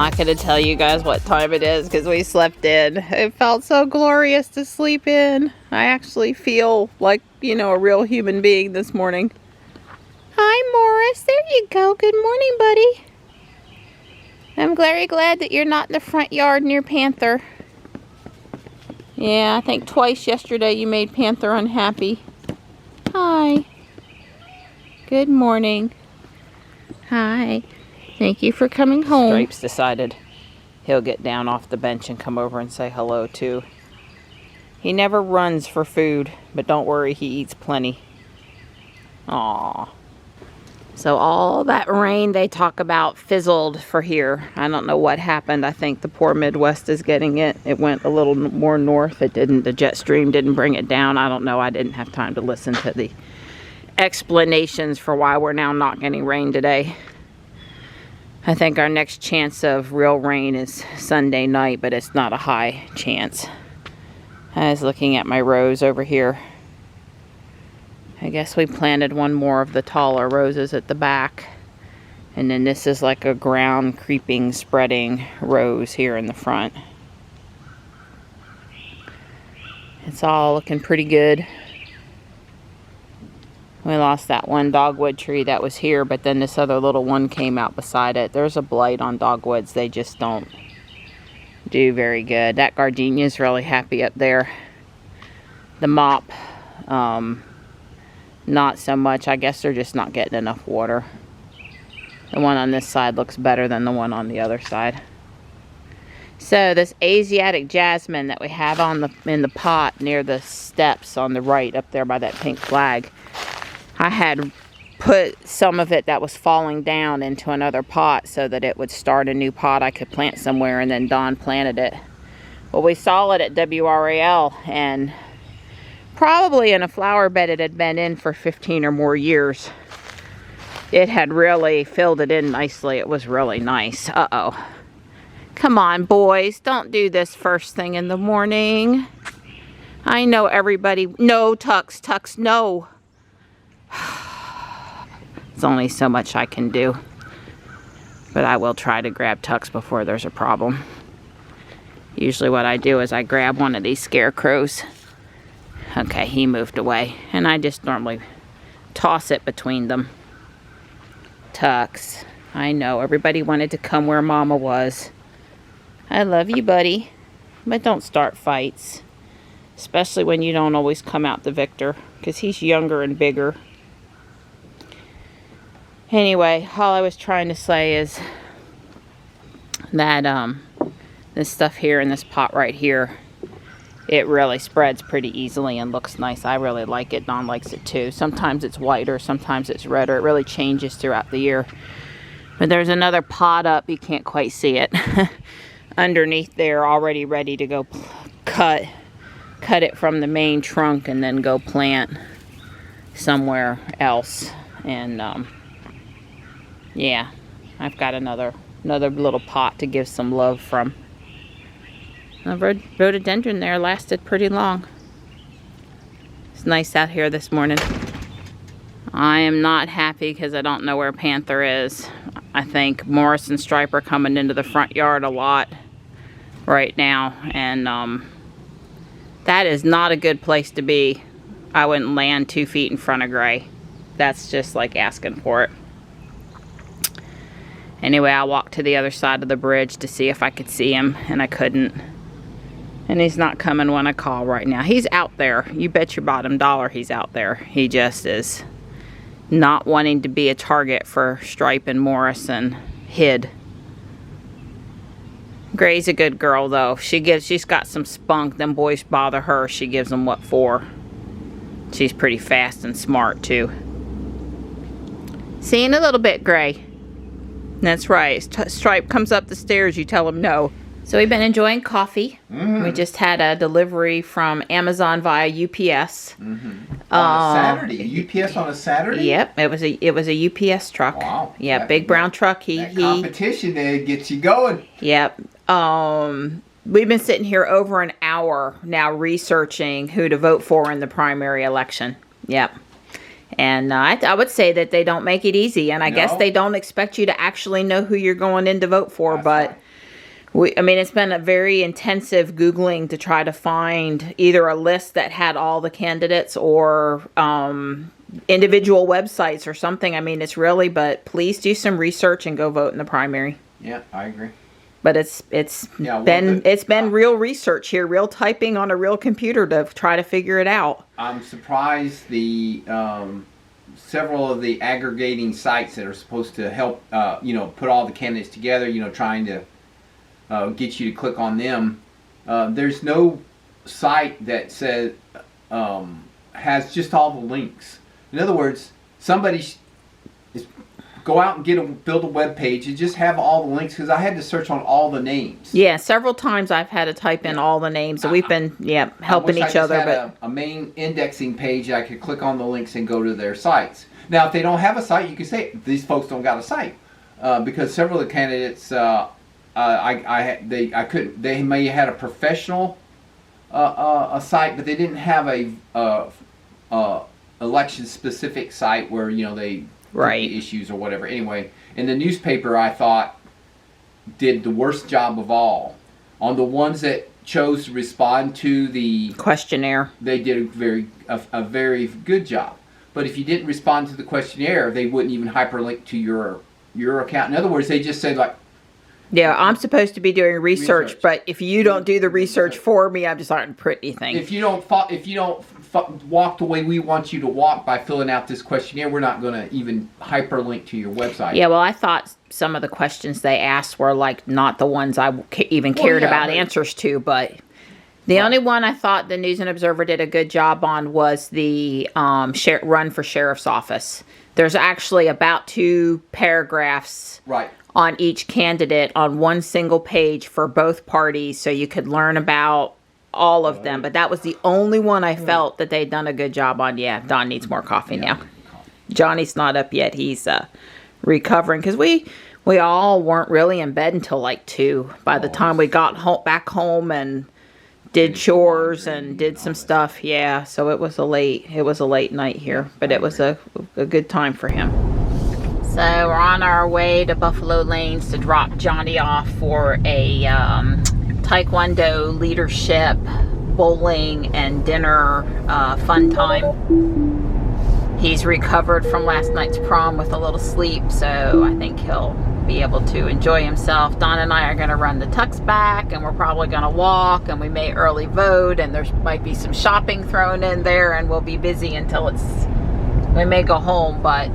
not going to tell you guys what time it is because we slept in. It felt so glorious to sleep in. I actually feel like, you know, a real human being this morning. Hi, Morris. There you go. Good morning, buddy. I'm very glad that you're not in the front yard near Panther. Yeah, I think twice yesterday you made Panther unhappy. Hi. Good morning. Hi. Thank you for coming home. Stripes decided he'll get down off the bench and come over and say hello too. He never runs for food, but don't worry, he eats plenty. Aww. So all that rain they talk about fizzled for here. I don't know what happened. I think the poor Midwest is getting it. It went a little more north. It didn't, the jet stream didn't bring it down. I don't know. I didn't have time to listen to the explanations for why we're now not getting rain today. I think our next chance of real rain is Sunday night, but it's not a high chance. I was looking at my rose over here. I guess we planted one more of the taller roses at the back. And then this is like a ground creeping, spreading rose here in the front. It's all looking pretty good. We lost that one dogwood tree that was here, but then this other little one came out beside it. There's a blight on dogwoods. They just don't do very good. That gardenia is really happy up there. The mop, not so much. I guess they're just not getting enough water. The one on this side looks better than the one on the other side. So this Asiatic jasmine that we have on in the pot near the steps on the right up there by that pink flag, I had put some of it that was falling down into another pot so that it would start a new pot I could plant somewhere, and then Dawn planted it. Well, we saw it at WRAL, and probably in a flower bed it had been in for 15 or more years. It had really filled it in nicely. It was really nice. Uh-oh. Come on, boys. Don't do this first thing in the morning. I know everybody... No, Tux. Tux, no. There's only so much I can do. But I will try to grab Tux before there's a problem. Usually what I do is I grab one of these scarecrows. Okay, he moved away. And I just normally toss it between them. Tux. I know, everybody wanted to come where Mama was. I love you, buddy. But don't start fights. Especially when you don't always come out the victor. Because he's younger and bigger. Anyway, all I was trying to say is that this stuff here in this pot right here, it really spreads pretty easily and looks nice. I really like it. Dawn likes it too. Sometimes it's whiter, sometimes it's redder. It really changes throughout the year. But there's another pot up, you can't quite see it, underneath there, already ready to go cut it from the main trunk and then go plant somewhere else. And yeah, I've got another little pot to give some love from. The rhododendron there lasted pretty long. It's nice out here this morning. I am not happy because I don't know where Panther is. I think Morris and Stripe are coming into the front yard a lot right now, and that is not a good place to be. I wouldn't land 2 feet in front of Gray. That's just like asking for it. Anyway, I walked to the other side of the bridge to see if I could see him, and I couldn't. And he's not coming when I call right now. He's out there. You bet your bottom dollar he's out there. He just is not wanting to be a target for Stripe and Morris and hid. Gray's a good girl though. She's got some spunk. Them boys bother her. She gives them what for. She's pretty fast and smart too. See you in a little bit, Gray. That's right. Stripe comes up the stairs, you tell him no. So we've been enjoying coffee. We just had a delivery from Amazon via UPS. On a Saturday? UPS on a Saturday? Yep, it was a UPS truck. Wow. Yeah, big brown truck. That competition there gets you going. Yep. We've been sitting here over an hour now researching who to vote for in the primary election. Yep. And I would say that they don't make it easy, and I guess they don't expect you to actually know who you're going in to vote for. But I mean, it's been a very intensive Googling to try to find either a list that had all the candidates or individual websites or something. I mean, it's really, but please do some research and go vote in the primary. Yeah, I agree. But it's been real research here, real typing on a real computer to try to figure it out. I'm surprised the several of the aggregating sites that are supposed to help put all the candidates together, trying to get you to click on them. There's no site that says has just all the links. In other words, somebody go out and build a web page and just have all the links, because I had to search on all the names. Yeah, several times I've had to type in all the names, and we've been helping each other. I had a main indexing page I could click on the links and go to their sites. Now, if they don't have a site, you can say these folks don't got a site, because several of the candidates they may have had a professional a site, but they didn't have a election specific site where they the issues or whatever. Anyway, in the newspaper, I thought did the worst job of all. On the ones that chose to respond to the questionnaire, they did a very good job. But if you didn't respond to the questionnaire, they wouldn't even hyperlink to your account. In other words, they just said like, yeah, I'm supposed to be doing research, but if you don't do the research for me, I'm just not pretty thing. If you don't walk the way we want you to walk by filling out this questionnaire, we're not going to even hyperlink to your website. Yeah, well, I thought some of the questions they asked were like not the ones I even cared about answers to, but the only one I thought the News and Observer did a good job on was the run for sheriff's office. There's actually about 2 paragraphs on each candidate on one single page for both parties, so you could learn about all of them. But that was the only one I felt that they'd done a good job on. Yeah, Don needs more coffee now. Johnny's not up yet. He's recovering, because we all weren't really in bed until like 2. By the time we got back home and did chores and did some stuff, yeah. So it was a late night here, but it was a good time for him. So we're on our way to Buffalo Lanes to drop Johnny off for a Taekwondo leadership, bowling, and dinner fun time. He's recovered from last night's prom with a little sleep, so I think he'll be able to enjoy himself. Don and I are going to run the tucks back, and we're probably going to walk, and we may early vote, and there might be some shopping thrown in there, and we'll be busy until we may go home, but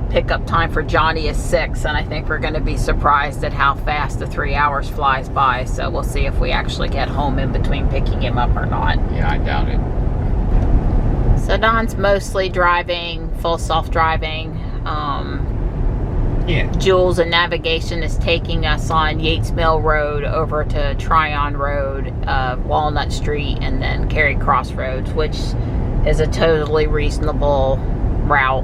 pickup time for Johnny is 6, and I think we're going to be surprised at how fast the 3 hours flies by. So we'll see if we actually get home in between picking him up or not. Yeah, I doubt it. So Don's mostly driving, full self-driving. Jules and Navigation is taking us on Yates Mill Road over to Tryon Road, Walnut Street, and then Cary Cross Roads, which is a totally reasonable route.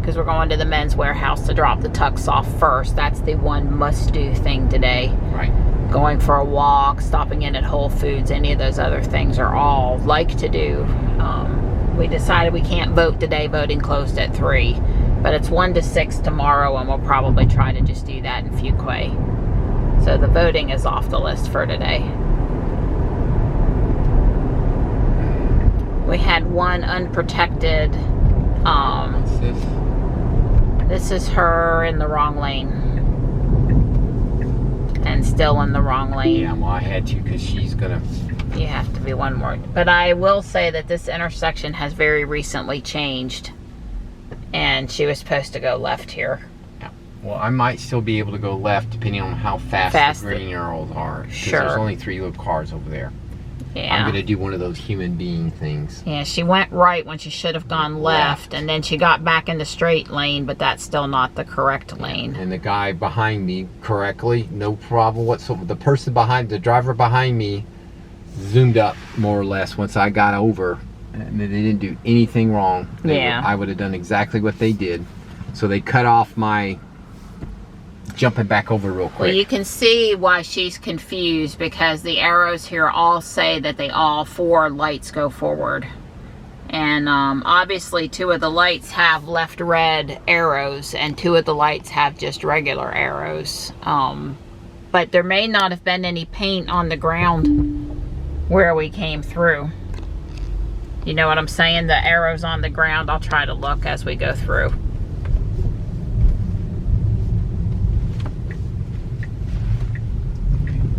Because we're going to the men's warehouse to drop the tucks off first. That's the one must-do thing today. Right. Going for a walk, stopping in at Whole Foods, any of those other things are all like to do. We decided we can't vote today. Voting closed at 3. But it's 1 to 6 tomorrow, and we'll probably try to just do that in Fuquay. So the voting is off the list for today. We had one unprotected... What's this? This is her in the wrong lane. And still in the wrong lane. Yeah, well, I had to, because she's gonna... You have to be one more. But I will say that this intersection has very recently changed. And she was supposed to go left here. Yeah. Well, I might still be able to go left depending on how fast the green arrows are. Sure. There's only 3 little cars over there. Yeah. I'm going to do one of those human being things. Yeah, she went right when she should have gone left. And then she got back in the straight lane, but that's still not the correct lane. And the guy behind me, correctly, no problem whatsoever. The driver behind me zoomed up more or less once I got over. And they didn't do anything wrong. I would have done exactly what they did. So they cut off my jumping back over real quick. Well, you can see why she's confused, because the arrows here all say that all 4 lights go forward. And obviously 2 of the lights have left red arrows, and 2 of the lights have just regular arrows. but there may not have been any paint on the ground where we came through. You know what I'm saying? The arrows on the ground. I'll try to look as we go through.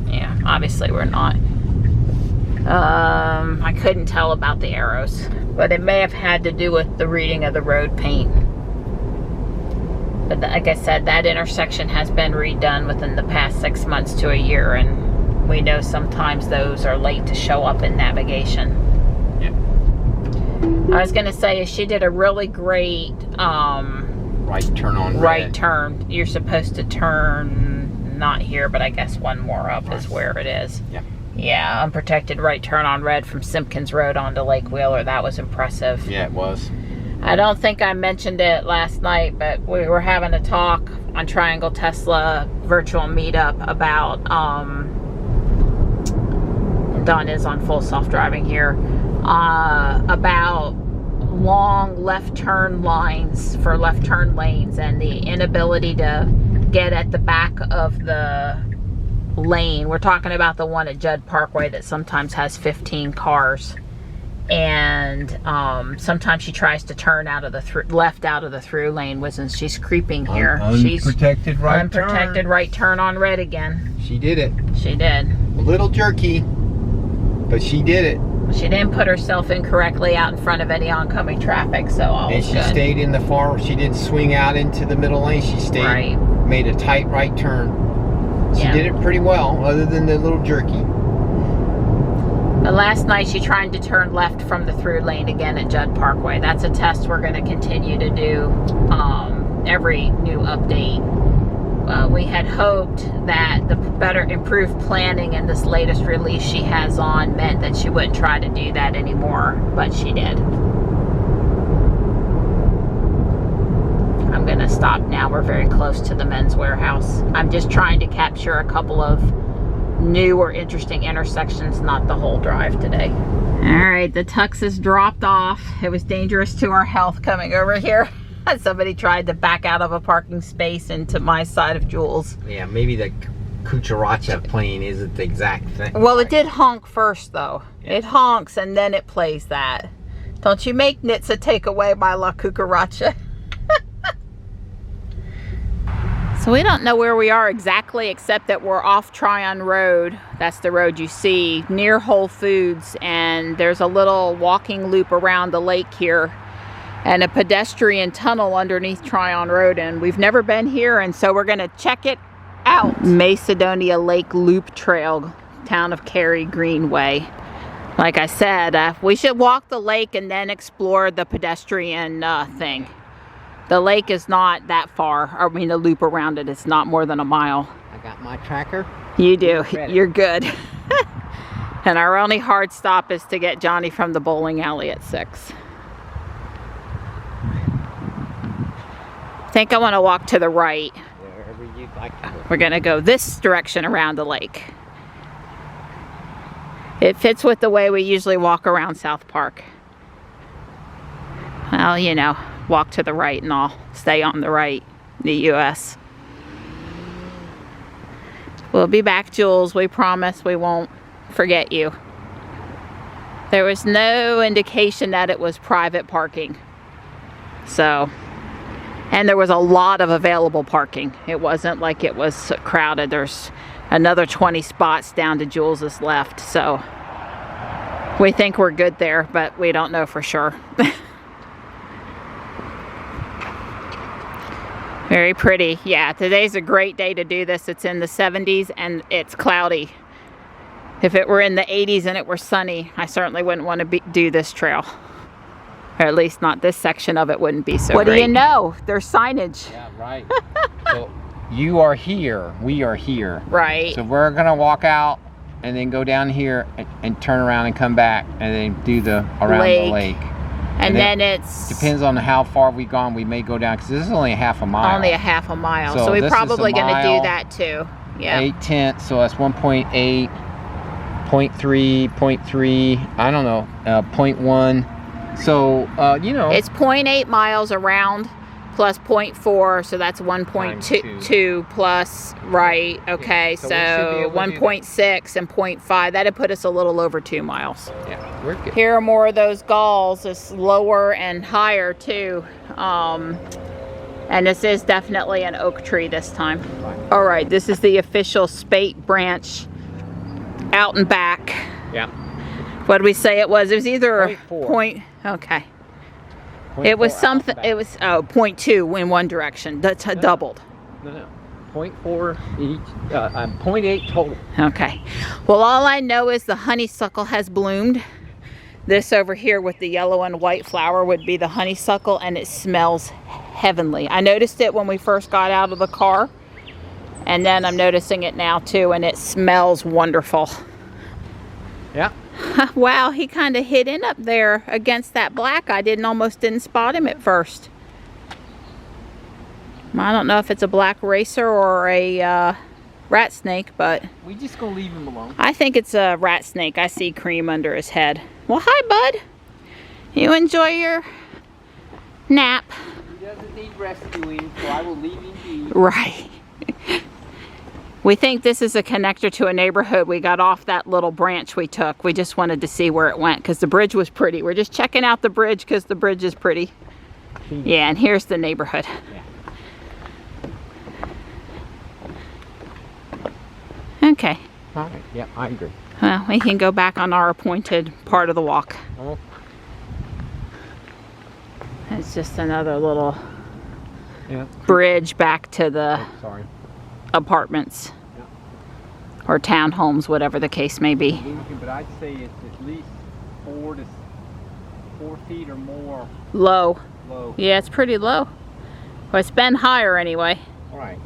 Yeah, obviously we're not. I couldn't tell about the arrows, but it may have had to do with the reading of the road paint. But like I said, that intersection has been redone within the past 6 months to a year, and we know sometimes those are late to show up in navigation. Yep. I was gonna say, she did a really great right turn on red. Right turn. You're supposed to turn not here, but I guess one more up is where it is. Yeah. Yeah, unprotected right turn on red from Simpkins Road onto Lake Wheeler. That was impressive. Yeah, it was. I don't think I mentioned it last night, but we were having a talk on Triangle Tesla virtual meetup about, Dawn is on full self-driving here, about long left turn lines for left turn lanes and the inability to get at the back of the lane. We're talking about the one at Judd Parkway that sometimes has 15 cars. And sometimes she tries to turn out of the left out of the through lane, and she's creeping here. Unprotected Unprotected right turn on red again. She did it. She did. A little jerky, but she did it. She didn't put herself incorrectly out in front of any oncoming traffic, so all And was she good. stayed in the far. She didn't swing out into the middle lane. She stayed, Right. made a tight right turn. She Yeah. did it pretty well, other than the little jerky. But last night she tried to turn left from the through lane again at Judd Parkway. That's a test we're going to continue to do every new update. We had hoped that the better improved planning in this latest release she has on meant that she wouldn't try to do that anymore, but she did. I'm going to stop now. We're very close to the men's warehouse. I'm just trying to capture a couple of new or interesting intersections, not the whole drive today. All right, the tux is dropped off. It was dangerous to our health coming over here. Somebody tried to back out of a parking space into my side of Jules. Yeah, maybe the cucaracha plane isn't the exact thing. Well, it did honk first, though. Yeah. It honks and then it plays that. Don't you make Nitsa take away my La Cucaracha. So we don't know where we are exactly, except that we're off Tryon Road. That's the road you see, near Whole Foods. And there's a little walking loop around the lake here and a pedestrian tunnel underneath Tryon Road. And we've never been here, and so we're going to check it out. Macedonia Lake Loop Trail, Town of Cary Greenway. Like I said, we should walk the lake and then explore the pedestrian thing. The lake is not that far. I mean, the loop around it is not more than a mile. I got my tracker. You do. You're good. And our only hard stop is to get Johnny from the bowling alley at 6. I think I want to walk to the right. Wherever you'd like to go. We're going to go this direction around the lake. It fits with the way we usually walk around South Park. Well, you know, walk to the right and I'll stay on the right, the US. We'll be back, Jules. We promise we won't forget you. There was no indication that it was private parking. So, and there was a lot of available parking. It wasn't like it was crowded. There's another 20 spots down to Jules's left. So we think we're good there, but we don't know for sure. Very pretty. Yeah, today's a great day to do this. It's in the 70s and it's cloudy. If it were in the 80s and it were sunny, I certainly wouldn't want to do this trail. Or at least not this section of it wouldn't be so great. What do you know? There's signage. Yeah, right. So you are here. We are here. Right. So we're going to walk out and then go down here and turn around and come back and then do the around the lake. And then it's... Depends on how far we've gone. We may go down, because this is only a half a mile. Only a half a mile. So we're probably going to do that too. Yeah. 8/10, so that's 1.8, 0.3, 0.3, I don't know, 0.1. So, you know. It's 0.8 miles around, plus 0.4, so that's 1.2 plus, right, okay, Yeah, so 1.6 and 0.5, that'd put us a little over 2 miles. Yeah, we're good. Here are more of those galls, it's lower and higher too. And this is definitely an oak tree this time. All right, this is the official spate branch out and back. Yeah. What did we say it was? It was either a 0.4. point, okay. It was something, it was 0.2 in one direction. That's doubled. No. 0.4 each, 0.8 total. Okay. Well, all I know is the honeysuckle has bloomed. This over here with the yellow and white flower would be the honeysuckle, and it smells heavenly. I noticed it when we first got out of the car, and then I'm noticing it now too, and it smells wonderful. Yeah. Wow, he kind of hid in up there against that black. I almost didn't spot him at first. I don't know if it's a black racer or a rat snake, but We just gonna leave him alone. I think it's a rat snake. I see cream under his head. Well, hi, bud. You enjoy your nap. He doesn't need rescuing, so I will leave him be. Right. We think this is a connector to a neighborhood. We got off that little branch we took. We just wanted to see where it went because the bridge was pretty. We're just checking out the bridge because the bridge is pretty. Yeah, and here's the neighborhood. Yeah. Okay. All right. Yeah, I agree. Well, we can go back on our appointed part of the walk. Oh. It's just another little Yeah. bridge back to the Sorry. apartments or townhomes, whatever the case may be. But I'd say it's at least 4 feet or more Low. low. Yeah, it's pretty low. Well, it's been higher anyway. All right.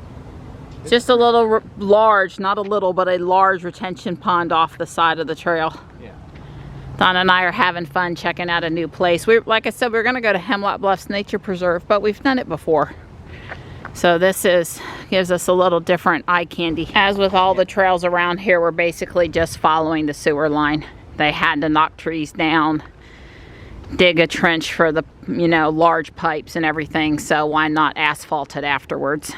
It's just a little large, not a little, but a large retention pond off the side of the trail. Yeah. Donna and I are having fun checking out a new place. Like I said, we're going to go to Hemlock Bluffs Nature Preserve, but we've done it before. So this gives us a little different eye candy. As with all the trails around here, we're basically just following the sewer line. They had to knock trees down, dig a trench for the, large pipes and everything. So why not asphalt it afterwards?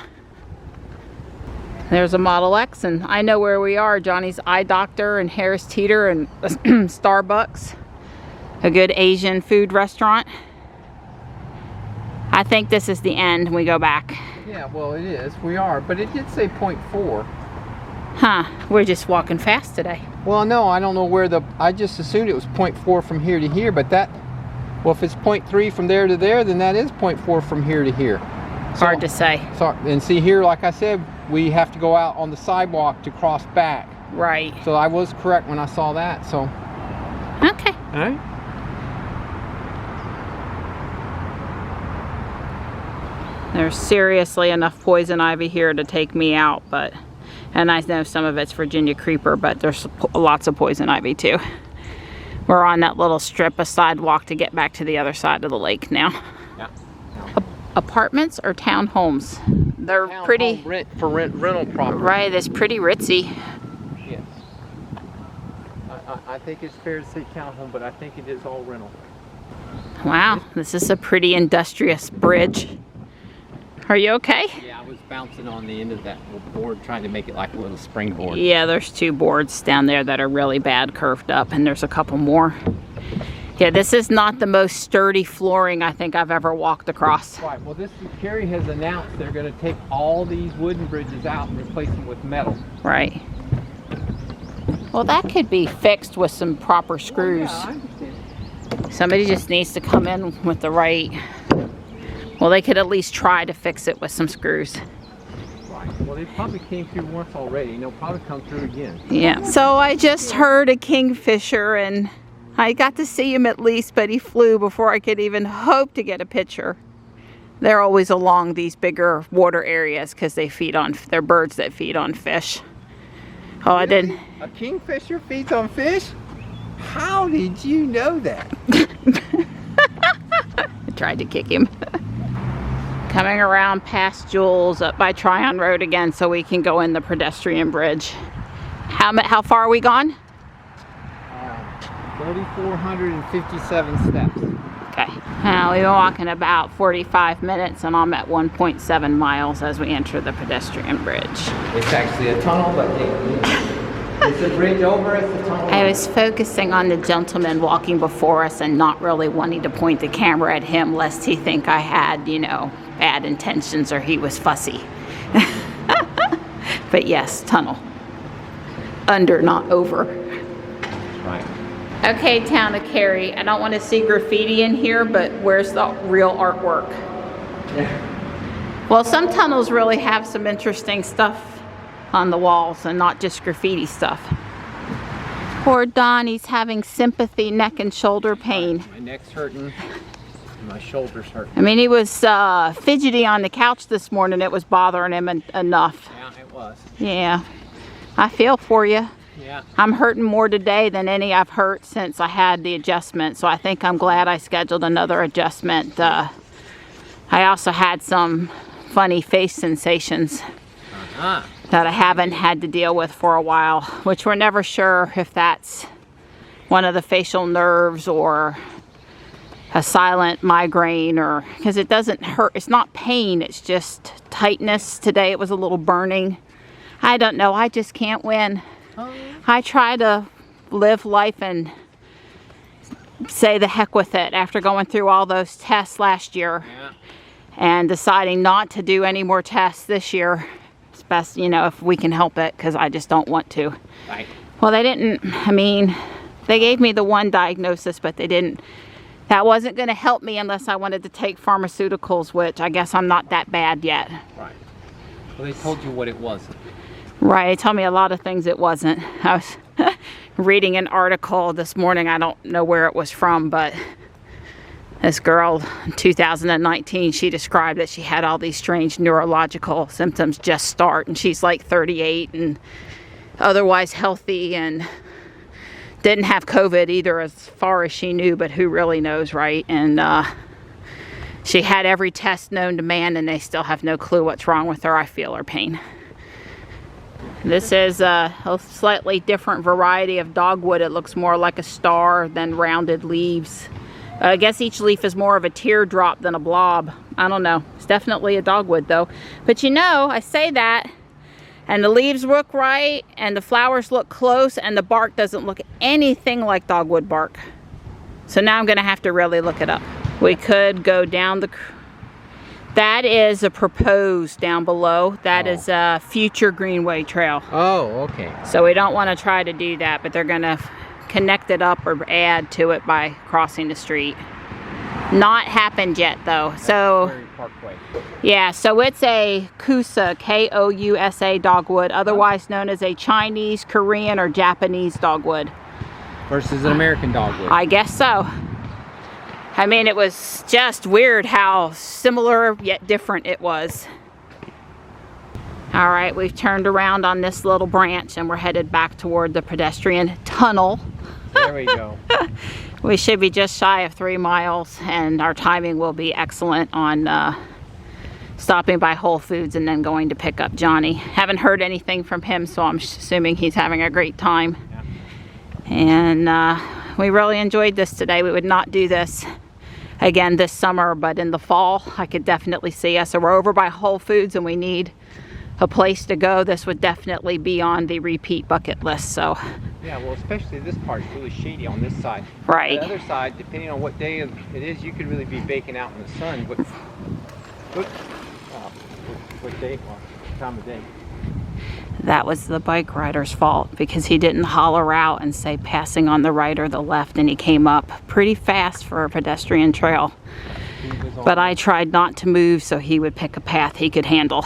There's a Model X, and I know where we are. Johnny's Eye Doctor and Harris Teeter and Starbucks. A good Asian food restaurant. I think this is the end when we go back. Yeah, well, it is. We are, but it did say 0.4. Huh, we're just walking fast today. Well, no, I don't know where I just assumed it was 0.4 from here to here, but well, if it's 0.3 from there to there, then that is 0.4 from here to here. Hard to say. So, and see here, like I said, we have to go out on the sidewalk to cross back. Right. So I was correct when I saw that, so. Okay. All right. There's seriously enough poison ivy here to take me out, and I know some of it's Virginia creeper, but there's lots of poison ivy too. We're on that little strip of sidewalk to get back to the other side of the lake now. Yeah. Apartments or townhomes? They're pretty. Rental property. Right, it's pretty ritzy. Yes. I think it's fair to say townhome, but I think it is all rental. Wow, this is a pretty industrious bridge. Are you okay? Yeah, I was bouncing on the end of that board trying to make it like a little springboard. Yeah, there's 2 boards down there that are really bad curved up, and there's a couple more. Yeah, this is not the most sturdy flooring I think I've ever walked across. Right, well Kerry has announced they're going to take all these wooden bridges out and replace them with metal. Right. Well, that could be fixed with some proper screws. Well, yeah, I understand. Somebody just needs to come in with the right... Well, they could at least try to fix it with some screws. Right. Well, they probably came through once already, and they'll probably come through again. Yeah. So I just heard a kingfisher, and I got to see him at least, but he flew before I could even hope to get a picture. They're always along these bigger water areas because they're birds that feed on fish. Oh, I didn't. A kingfisher feeds on fish? How did you know that? I tried to kick him. Coming around past Jules up by Tryon Road again so we can go in the pedestrian bridge. How far are we gone? 3,457 steps. Okay. Now we've been walking about 45 minutes and I'm at 1.7 miles as we enter the pedestrian bridge. It's actually a tunnel, but it's a bridge over, it's a tunnel. I was focusing on the gentleman walking before us and not really wanting to point the camera at him lest he think I had, you know, bad intentions or he was fussy. But yes, tunnel. Under, not over. Right. Okay, Town of Cary, I don't want to see graffiti in here, but where's the real artwork? Yeah. Well, some tunnels really have some interesting stuff on the walls and not just graffiti stuff. Poor Donnie's having sympathy, neck and shoulder pain. My neck's hurting, my shoulder's hurting. I mean, he was fidgety on the couch this morning. It was bothering him enough. Yeah, it was. Yeah, I feel for you. Yeah. I'm hurting more today than any I've hurt since I had the adjustment, so I think I'm glad I scheduled another adjustment. I also had some funny face sensations that I haven't had to deal with for a while, which we're never sure if that's one of the facial nerves or a silent migraine, or because it doesn't hurt. It's not pain, it's just tightness. Today it was a little burning. I don't know, I just can't win. I try to live life and say the heck with it after going through all those tests last year and deciding not to do any more tests this year. It's best, you know, if we can help it, because I just don't want to. Right. Well, they didn't, I mean, they gave me the one diagnosis, but they didn't, that wasn't going to help me unless I wanted to take pharmaceuticals, which I guess I'm not that bad yet. Right. Well, they told you what it was. Right, they told me a lot of things it wasn't. I was reading an article this morning, I don't know where it was from, but this girl in 2019, she described that she had all these strange neurological symptoms just start, and she's like 38 and otherwise healthy and didn't have COVID either as far as she knew, but who really knows, right? And she had every test known to man and they still have no clue what's wrong with her. I feel her pain. This is a slightly different variety of dogwood. It looks more like a star than rounded leaves. I guess each leaf is more of a teardrop than a blob. I don't know. It's definitely a dogwood though. But you know, I say that, and the leaves look right, and the flowers look close, and the bark doesn't look anything like dogwood bark. So now I'm gonna have to really look it up. We could go down the... That is a proposed down below. That is a future Greenway trail. Oh, okay. So we don't want to try to do that, but they're going to connect it up or add to it by crossing the street. Not happened yet though. So yeah, so it's a Kousa, K-O-U-S-A dogwood, otherwise known as a Chinese, Korean, or Japanese dogwood. Versus an American dogwood. I guess so. I mean, it was just weird how similar yet different it was. All right, we've turned around on this little branch and we're headed back toward the pedestrian tunnel. There we go. We should be just shy of 3 miles, and our timing will be excellent on stopping by Whole Foods and then going to pick up Johnny. Haven't heard anything from him, so I'm assuming he's having a great time. Yeah. And we really enjoyed this today. We would not do this again this summer, but in the fall I could definitely see us. So we're over by Whole Foods and we need a place to go. This would definitely be on the repeat bucket list. So yeah, well, especially this part's really shady on this side. Right. The other side, depending on what day it is, you could really be baking out in the sun. But what day? Well, time of day. That was the bike rider's fault because he didn't holler out and say passing on the right or the left, and he came up pretty fast for a pedestrian trail. But I tried not to move so he would pick a path he could handle.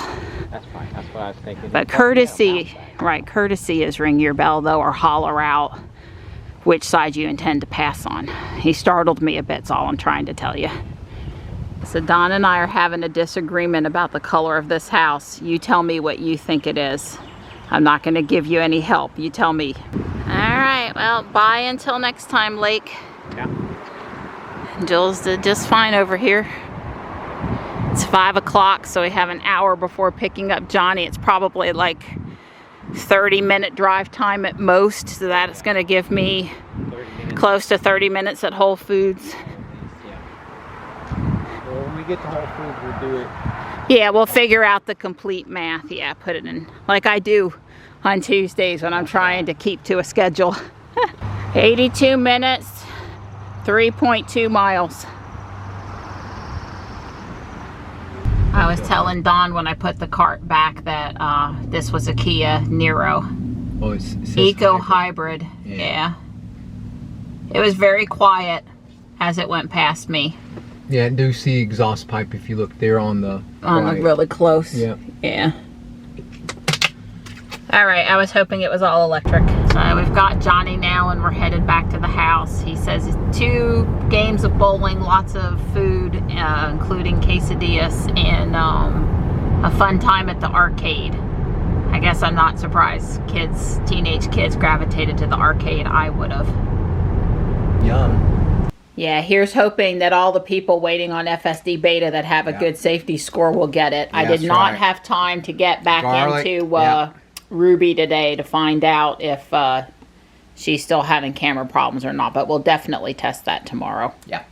That's fine. That's what I was thinking. But courtesy, right, courtesy is ring your bell though, or holler out which side you intend to pass on. He startled me a bit, is all I'm trying to tell you. So Don and I are having a disagreement about the color of this house. You tell me what you think it is. I'm not going to give you any help. You tell me. All right, well, bye until next time, Lake. Yeah. Jules did just fine over here. It's 5 o'clock, so we have an hour before picking up Johnny. It's probably like 30-minute drive time at most, so that it's going to give me close to 30 minutes at Whole Foods. get to Whole Foods, we'll do it. Yeah, we'll figure out the complete math. Yeah, put it in like I do on Tuesdays when I'm trying to keep to a schedule. 82 minutes, 3.2 miles. I was telling Don when I put the cart back that this was a Kia Niro. Oh, it says Eco hybrid. Yeah. It was very quiet as it went past me. Yeah, I do see exhaust pipe if you look there on the right. Really close. Yeah. Yeah. All right, I was hoping it was all electric. So we've got Johnny now and we're headed back to the house. He says 2 games of bowling, lots of food, including quesadillas, and a fun time at the arcade. I guess I'm not surprised teenage kids gravitated to the arcade. I would have. Yum. Yeah, here's hoping that all the people waiting on FSD beta that have a good safety score will get it. I did not have time to get back into Ruby today to find out if she's still having camera problems or not, but we'll definitely test that tomorrow. Yeah.